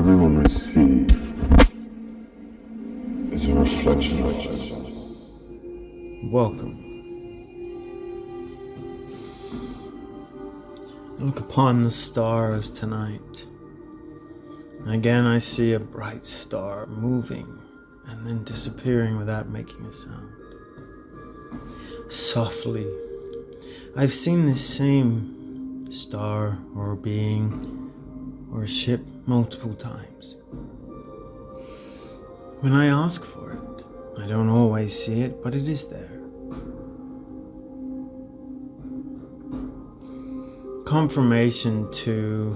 everyone receives is a reflection of itself. Welcome. Look upon the stars tonight. Again, I see a bright star moving and then disappearing without making a sound. Softly, I've seen this same star or being or ship multiple times. When I ask for it, I don't always see it, but it is there. Confirmation to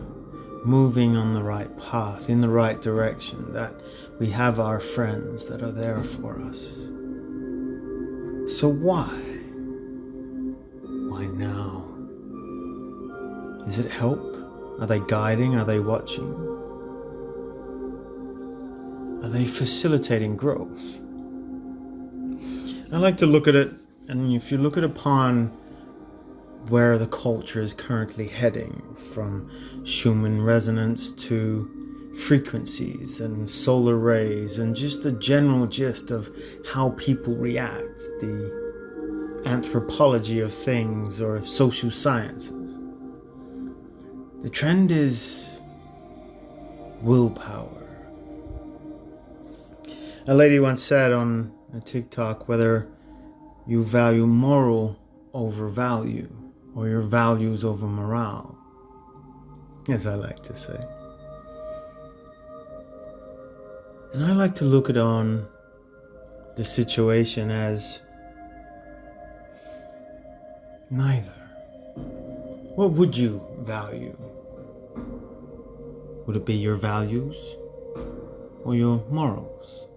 moving on the right path, in the right direction, that we have our friends that are there for us. So why? Why now? Is it help? Are they guiding? Are they watching? Are they facilitating growth? I like to look at it, and if you look at upon where the culture is currently heading, from Schumann resonance to frequencies and solar rays, and just the general gist of how people react, the anthropology of things or social sciences. The trend is willpower. A lady once said on a TikTok whether you value moral over value or your values over morale, as I like to say. And I like to look at on the situation as neither. What would you value? Would it be your values or your morals?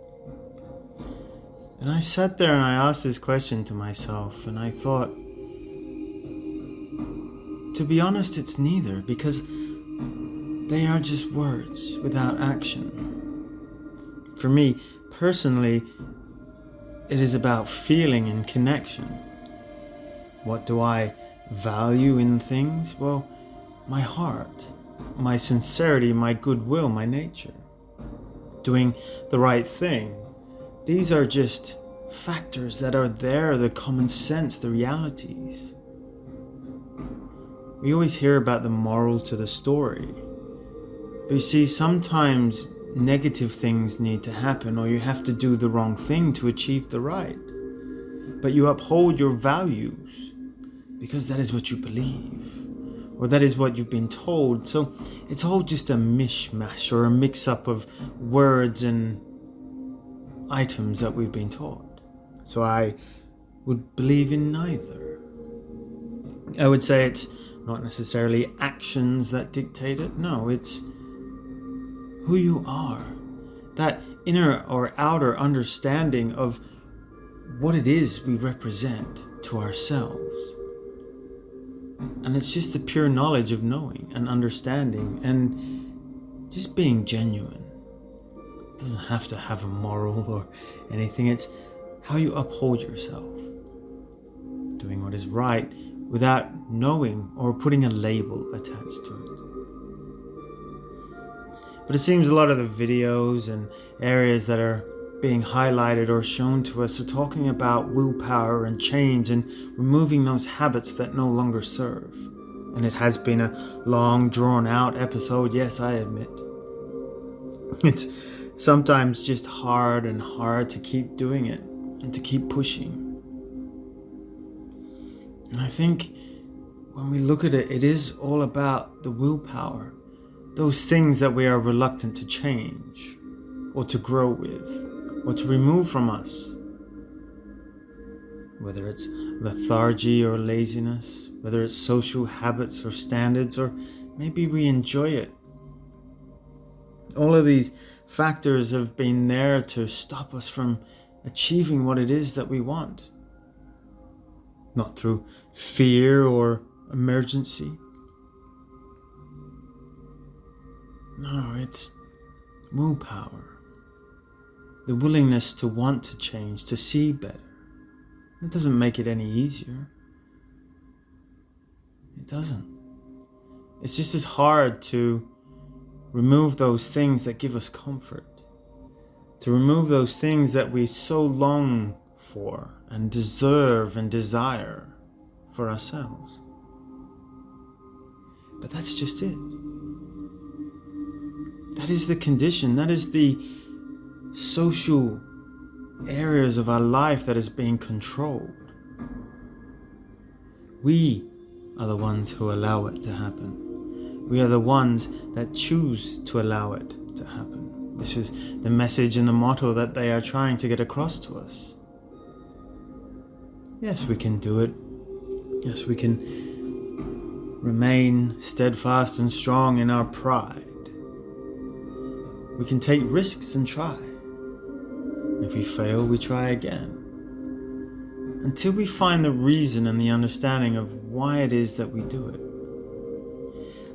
And I sat there and I asked this question to myself, and I thought, to be honest, it's neither, because they are just words without action. For me, personally, it is about feeling and connection. What do I value in things? Well, my heart, my sincerity, my goodwill, my nature. Doing the right thing. These are just factors that are there, the common sense, the realities. We always hear about the moral to the story. But you see, sometimes negative things need to happen, or you have to do the wrong thing to achieve the right. But you uphold your values because that is what you believe, or that is what you've been told. So it's all just a mishmash or a mix-up of words and items that we've been taught. So I would believe in neither. I would say it's not necessarily actions that dictate it. No, it's who you are. That inner or outer understanding of what it is we represent to ourselves. And it's just the pure knowledge of knowing and understanding and just being genuine. It doesn't have to have a moral or anything. It's how you uphold yourself. Doing what is right without knowing or putting a label attached to it. But it seems a lot of the videos and areas that are being highlighted or shown to us are talking about willpower and change and removing those habits that no longer serve. And it has been a long, drawn-out episode, yes, I admit. It's sometimes just hard to keep doing it and to keep pushing. And I think when we look at it, it is all about the willpower. Those things that we are reluctant to change or to grow with or to remove from us. Whether it's lethargy or laziness, whether it's social habits or standards, or maybe we enjoy it. All of these factors have been there to stop us from achieving what it is that we want. Not through fear or emergency. No, it's willpower. The willingness to want to change, to see better. It doesn't make it any easier. It doesn't. It's just as hard to remove those things that give us comfort, to remove those things that we so long for and deserve and desire for ourselves. But that's just it. That is the condition. That is the social areas of our life that is being controlled. We are the ones who allow it to happen. We are the ones that choose to allow it to happen. This is the message and the motto that they are trying to get across to us. Yes, we can do it. Yes, we can remain steadfast and strong in our pride. We can take risks and try. If we fail, we try again. Until we find the reason and the understanding of why it is that we do it.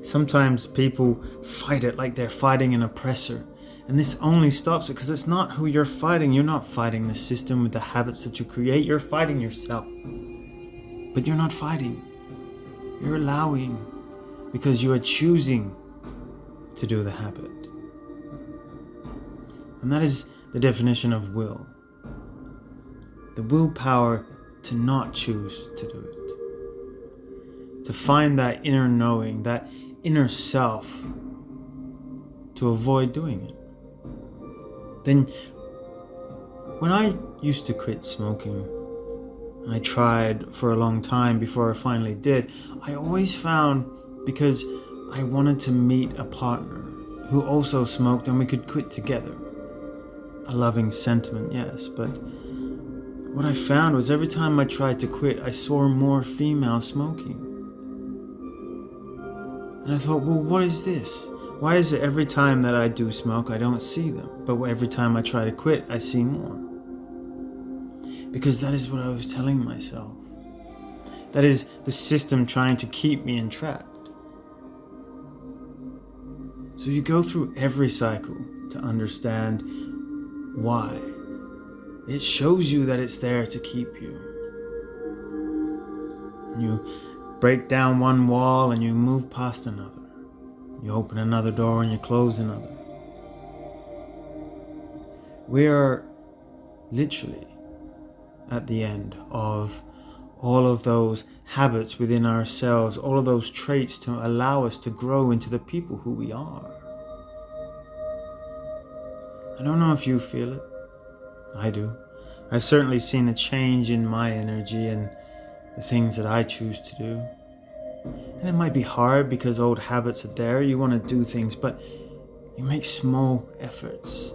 Sometimes people fight it like they're fighting an oppressor. And this only stops it because it's not who you're fighting. You're not fighting the system with the habits that you create. You're fighting yourself. But you're not fighting. You're allowing because you are choosing to do the habit. And that is the definition of will. The willpower to not choose to do it. To find that inner knowing, that inner self, to avoid doing it. Then, when I used to quit smoking, I tried for a long time before I finally did, I always found, because I wanted to meet a partner who also smoked and we could quit together. A loving sentiment, yes, but what I found was every time I tried to quit, I saw more female smoking. And I thought, well, what is this? Why is it every time that I do smoke, I don't see them, but every time I try to quit, I see more? Because that is what I was telling myself. That is the system trying to keep me entrapped. So you go through every cycle to understand why. It shows you that it's there to keep you. And you break down one wall and you move past another. You open another door and you close another. We are literally at the end of all of those habits within ourselves, all of those traits to allow us to grow into the people who we are. I don't know if you feel it. I do. I've certainly seen a change in my energy and the things that I choose to do. And it might be hard because old habits are there. You want to do things, but you make small efforts.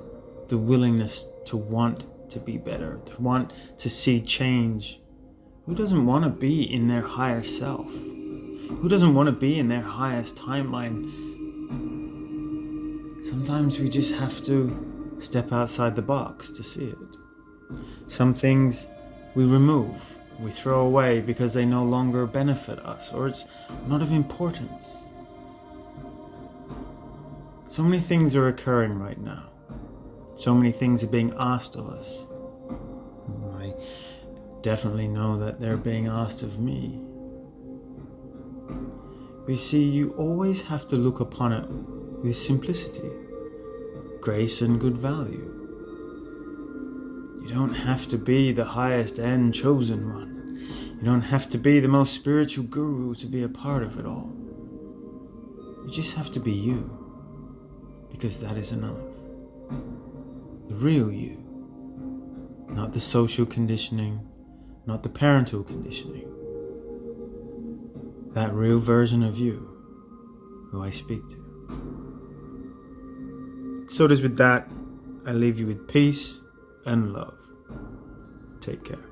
The willingness to want to be better, to want to see change. Who doesn't want to be in their higher self? Who doesn't want to be in their highest timeline? Sometimes we just have to step outside the box to see it. Some things we remove, we throw away because they no longer benefit us, or it's not of importance. So many things are occurring right now. So many things are being asked of us. I definitely know that they're being asked of me. But you see, you always have to look upon it with simplicity, grace and good value. You don't have to be the highest and chosen one. You don't have to be the most spiritual guru to be a part of it all. You just have to be you, because that is enough. The real you, not the social conditioning, not the parental conditioning. That real version of you, who I speak to. So it is with that, I leave you with peace and love. Take care.